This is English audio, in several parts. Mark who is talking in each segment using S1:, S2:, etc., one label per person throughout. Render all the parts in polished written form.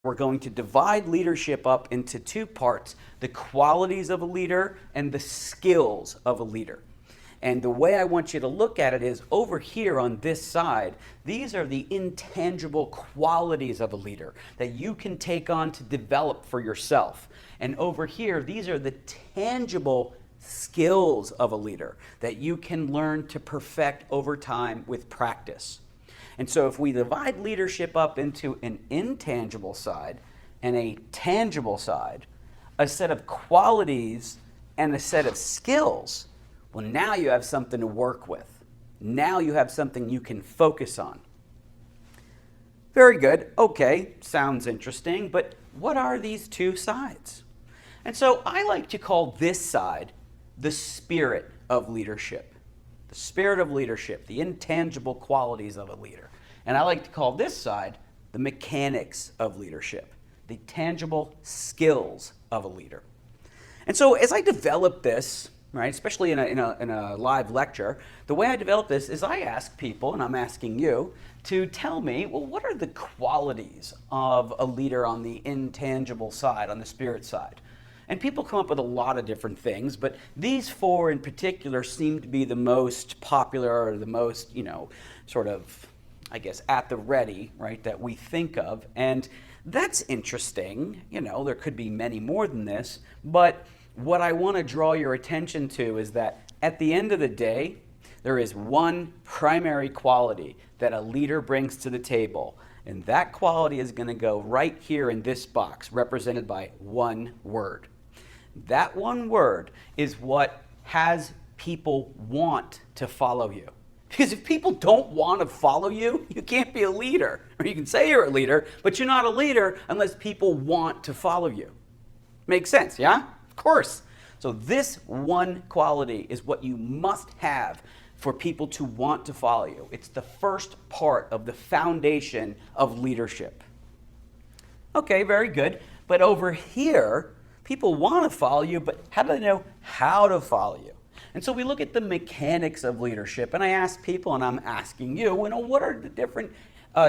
S1: We're going to divide leadership up into two parts, the qualities of a leader and the skills of a leader. And the way I want you to look at it is over here on this side, these are the intangible qualities of a leader that you can take on to develop for yourself. And over here, these are the tangible skills of a leader that you can learn to perfect over time with practice. And so if we divide leadership up into an intangible side and a tangible side, a set of qualities and a set of skills, well, now you have something to work with. Now you have something you can focus on. Very good. Okay, sounds interesting, but what are these two sides? And so I like to call this side the spirit of leadership. The spirit of leadership, the intangible qualities of a leader. And I like to call this side the mechanics of leadership, the tangible skills of a leader. And so as I develop this, right, especially in a live lecture, the way I develop this is I ask people, and I'm asking you, to tell me, well, what are the qualities of a leader on the intangible side, on the spirit side? And people come up with a lot of different things, but these four in particular seem to be the most popular or the most, sort of, I guess, at the ready, right, that we think of. And that's interesting. There could be many more than this, but what I want to draw your attention to is that at the end of the day, there is one primary quality that a leader brings to the table, and that quality is going to go right here in this box, represented by one word. That one word is what has people want to follow you. Because if people don't want to follow you, you can't be a leader. Or you can say you're a leader, but you're not a leader unless people want to follow you. Makes sense, yeah? Of course. So this one quality is what you must have for people to want to follow you. It's the first part of the foundation of leadership. Okay, very good. But over here, people want to follow you, but how do they know how to follow you? And so we look at the mechanics of leadership, and I ask people, and I'm asking you, what are the different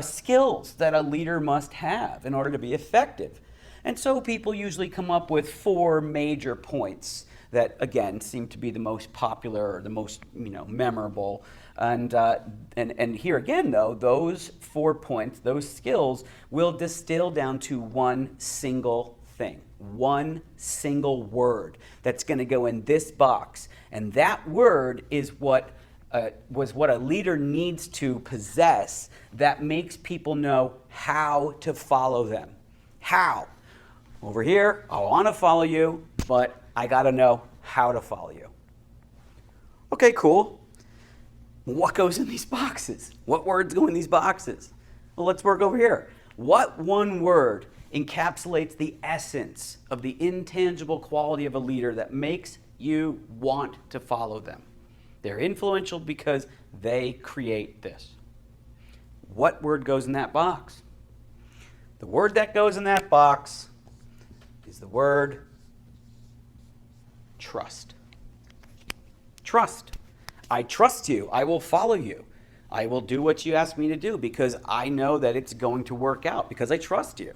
S1: skills that a leader must have in order to be effective? And so people usually come up with four major points that, again, seem to be the most popular or the most, memorable. And here again, though, those 4 points, those skills, will distill down to one single thing, one single word that's going to go in this box. And that word is what a leader needs to possess that makes people know how to follow them. How? Over here, I want to follow you, but I got to know how to follow you. Okay, cool. What goes in these boxes? What words go in these boxes? Well, let's work over here. What one word encapsulates the essence of the intangible quality of a leader that makes you want to follow them? They're influential because they create this. What word goes in that box? The word that goes in that box is the word trust. Trust. I trust you. I will follow you. I will do what you ask me to do because I know that it's going to work out because I trust you.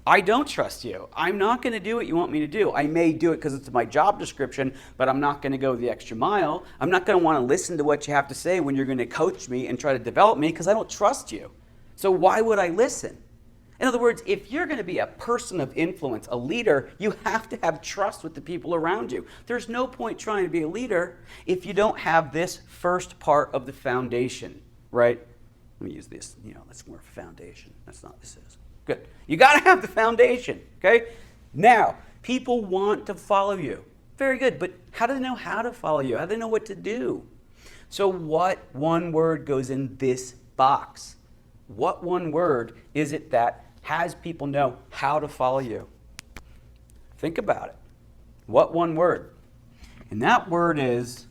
S1: I don't trust you. I'm not going to do what you want me to do. I may do it because it's my job description, but I'm not going to go the extra mile. I'm not going to want to listen to what you have to say when you're going to coach me and try to develop me because I don't trust you. So why would I listen? In other words, if you're going to be a person of influence, a leader, you have to have trust with the people around you. There's no point trying to be a leader if you don't have this first part of the foundation, right? Let me use this, that's more foundation. That's not what this is. Good. You got to have the foundation, okay? Now, people want to follow you. Very good, but how do they know how to follow you? How do they know what to do? So what one word goes in this box? What one word is it that has people know how to follow you? Think about it. What one word? And that word is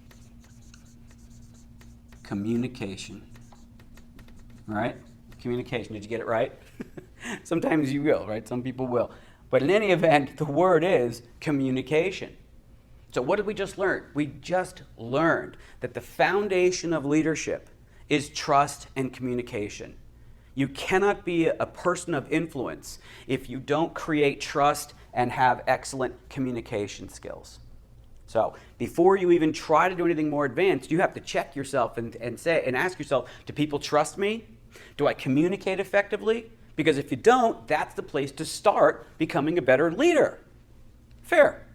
S1: communication. All right? Communication. Did you get it right? Sometimes you will, right? Some people will. But in any event, the word is communication. So what did we just learn? We just learned that the foundation of leadership is trust and communication. You cannot be a person of influence if you don't create trust and have excellent communication skills. So before you even try to do anything more advanced, you have to check yourself and ask yourself, do people trust me? Do I communicate effectively? Because if you don't, that's the place to start becoming a better leader. Fair.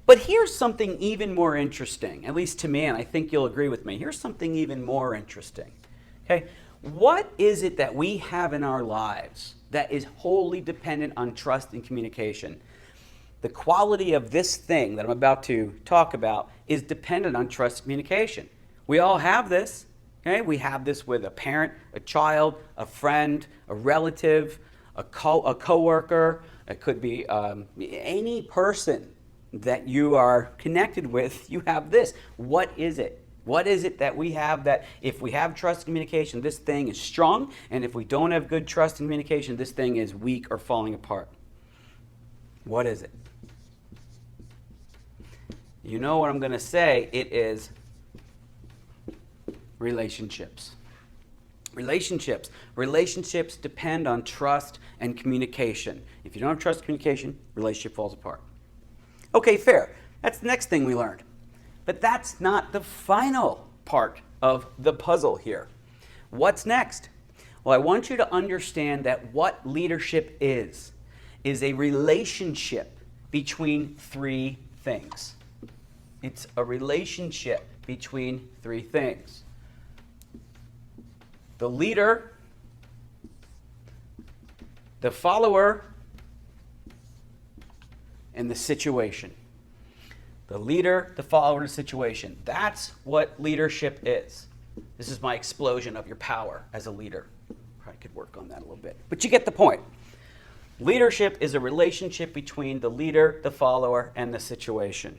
S1: But here's something even more interesting, at least to me, and I think you'll agree with me. Here's something even more interesting. Okay? What is it that we have in our lives that is wholly dependent on trust and communication? The quality of this thing that I'm about to talk about is dependent on trust and communication. We all have this. Okay? We have this with a parent, a child, a friend, a relative, a coworker. It could be any person that you are connected with. You have this. What is it? What is it that we have that if we have trust and communication, this thing is strong, and if we don't have good trust and communication, this thing is weak or falling apart? What is it? You know what I'm going to say. It is relationships. Relationships. Relationships depend on trust and communication. If you don't have trust and communication, relationship falls apart. Okay, fair. That's the next thing we learned. But that's not the final part of the puzzle here. What's next? Well, I want you to understand that what leadership is a relationship between three things. It's a relationship between three things. The leader, the follower, and the situation. The leader, the follower, and the situation. That's what leadership is. This is my explosion of your power as a leader. I could work on that a little bit. But you get the point. Leadership is a relationship between the leader, the follower, and the situation.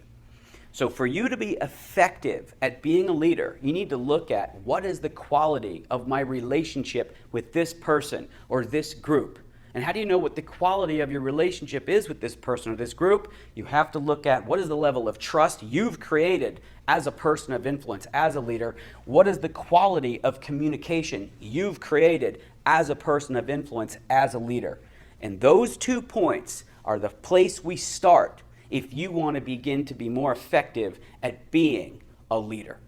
S1: So for you to be effective at being a leader, you need to look at what is the quality of my relationship with this person or this group. And how do you know what the quality of your relationship is with this person or this group? You have to look at what is the level of trust you've created as a person of influence, as a leader. What is the quality of communication you've created as a person of influence, as a leader? And those 2 points are the place we start if you want to begin to be more effective at being a leader.